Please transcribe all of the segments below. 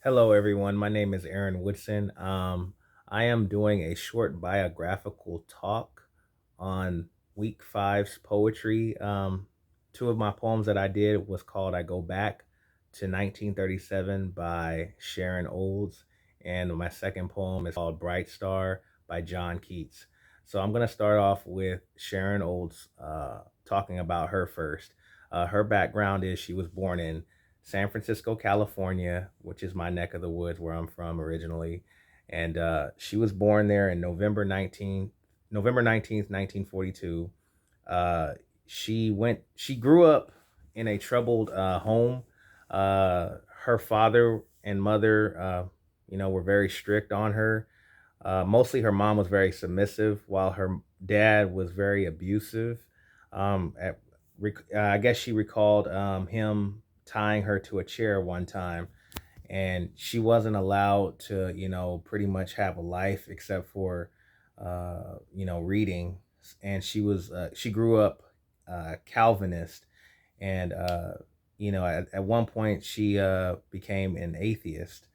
Hello, everyone. My name is Aaron Woodson. I am doing a short biographical talk on week five's poetry. Two of my poems that I did was called I Go Back to 1937 by Sharon Olds. And my second poem is called Bright Star by John Keats. So I'm going to start off with Sharon Olds talking about her first. Her background is she was born in San Francisco, California, which is my neck of the woods where I'm from originally. And she was born there in November 19th, 1942. Uh, she grew up in a troubled home. Her father and mother, were very strict on her. Mostly her mom was very submissive, while her dad was very abusive. I guess she recalled him tying her to a chair one time, and she wasn't allowed to, pretty much have a life except for, reading. And she grew up Calvinist, and at one point she became an atheist.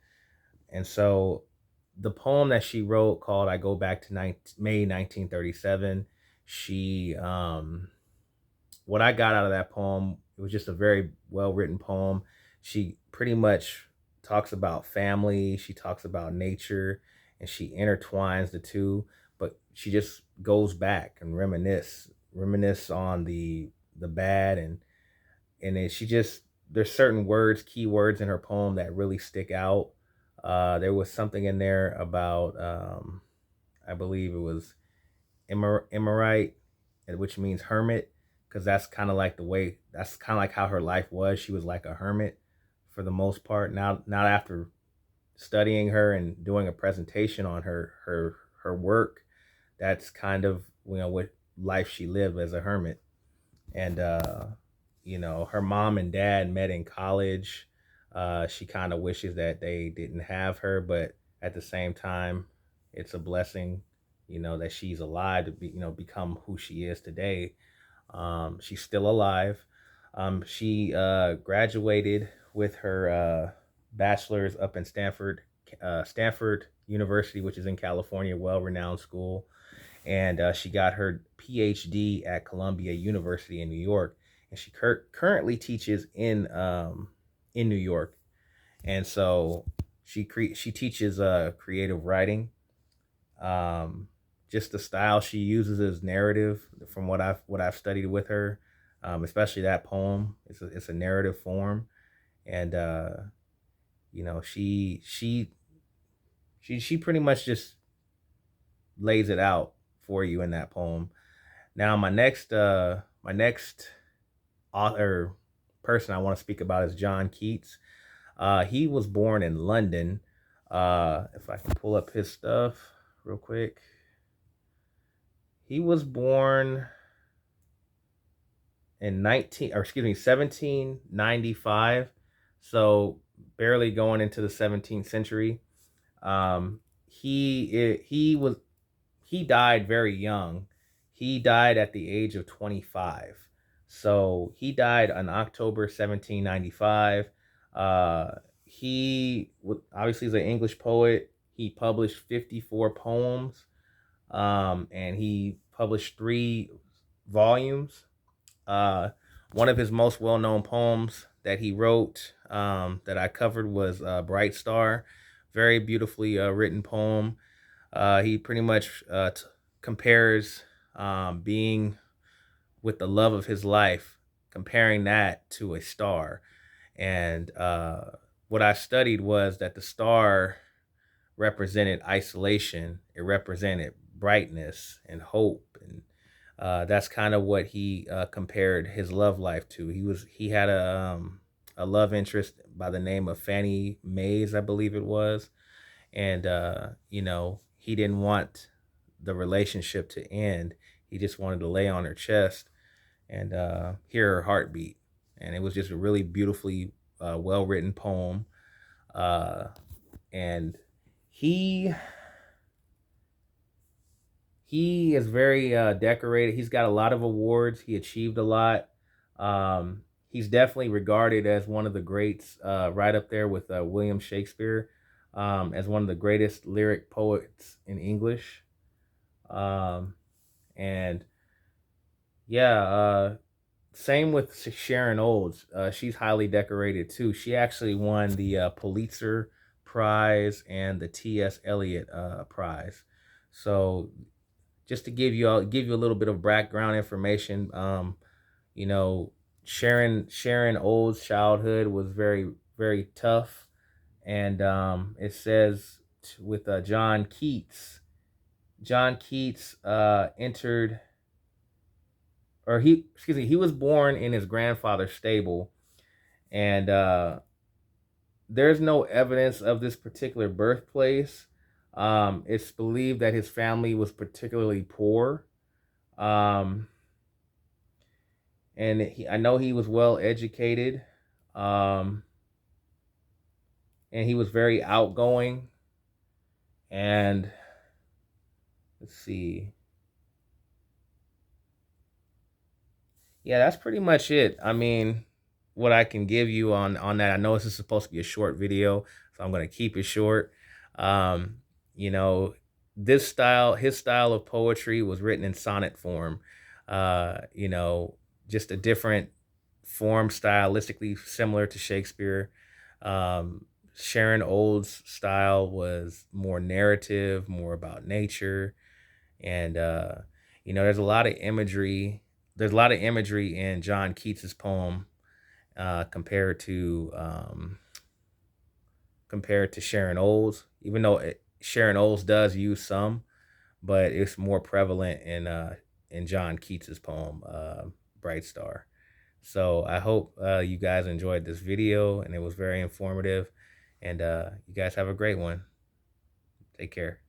And so the poem that she wrote called I Go Back to May 1937, she what I got out of that poem, it was just a very well written poem. She pretty much talks about family, she talks about nature, and she intertwines the two, but she just goes back and reminisce on the bad, and then she just there's certain words, key words in her poem that really stick out. There was something in there about I believe it was Emerite, which means hermit, because that's kind of like how her life was. She was like a hermit for the most part. Now, not after studying her and doing a presentation on her work, that's kind of what life she lived as a hermit. And her mom and dad met in college. She kind of wishes that they didn't have her, but at the same time, it's a blessing, that she's alive to become who she is today. She's still alive. She graduated with her bachelor's up in Stanford University, which is in California, well-renowned school, and she got her PhD at Columbia University in New York, and she currently teaches in New York. And so she teaches creative writing. Um, just the style she uses is narrative, from what I've studied with her, especially that poem. It's a narrative form, and you know she pretty much just lays it out for you in that poem. Now my next author person I want to speak about is John Keats. He was born in London. If I can pull up his stuff real quick, he was born in 1795, so barely going into the 17th century. He died very young. He died at the age of 25. So he died on October 1795. He obviously is an English poet. He published 54 poems, and he published 3 volumes. Uh, One of his most well known poems that he wrote, that I covered, was Bright Star. Very beautifully written poem. He pretty much compares being with the love of his life, comparing that to a star. And what I studied was that the star represented isolation, it represented brightness and hope. And that's kind of what he compared his love life to. He had a love interest by the name of Fanny Mays, I believe it was, and he didn't want the relationship to end. He just wanted to lay on her chest and hear her heartbeat. And it was just a really beautifully well written poem. Uh, and he he is very decorated. He's got a lot of awards. He achieved a lot. he's definitely regarded as one of the greats, right up there with William Shakespeare, as one of the greatest lyric poets in English. Um, and yeah, same with Sharon Olds. She's highly decorated too. She actually won the Pulitzer Prize and the T.S. Eliot Prize. So just to give you a little bit of background information, you know, Sharon Olds' childhood was very tough, and it says with John Keats. John Keats entered, or he excuse me, he was born in his grandfather's stable, and there's no evidence of this particular birthplace. It's believed that his family was particularly poor. Um, and I know he was well educated, um, and he was very outgoing. And let's see, yeah, that's pretty much it. I mean, what I can give you on that. I know this is supposed to be a short video, so I'm gonna keep it short. Um, you know, his style of poetry was written in sonnet form. You know, just a different form, stylistically similar to Shakespeare. Sharon Olds' style was more narrative, more about nature, and you know, there's a lot of imagery. There's a lot of imagery in John Keats's poem, compared to Sharon Olds. Even though Sharon Olds does use some, but it's more prevalent in John Keats's poem, Bright Star. So I hope you guys enjoyed this video, and it was very informative. And you guys have a great one. Take care.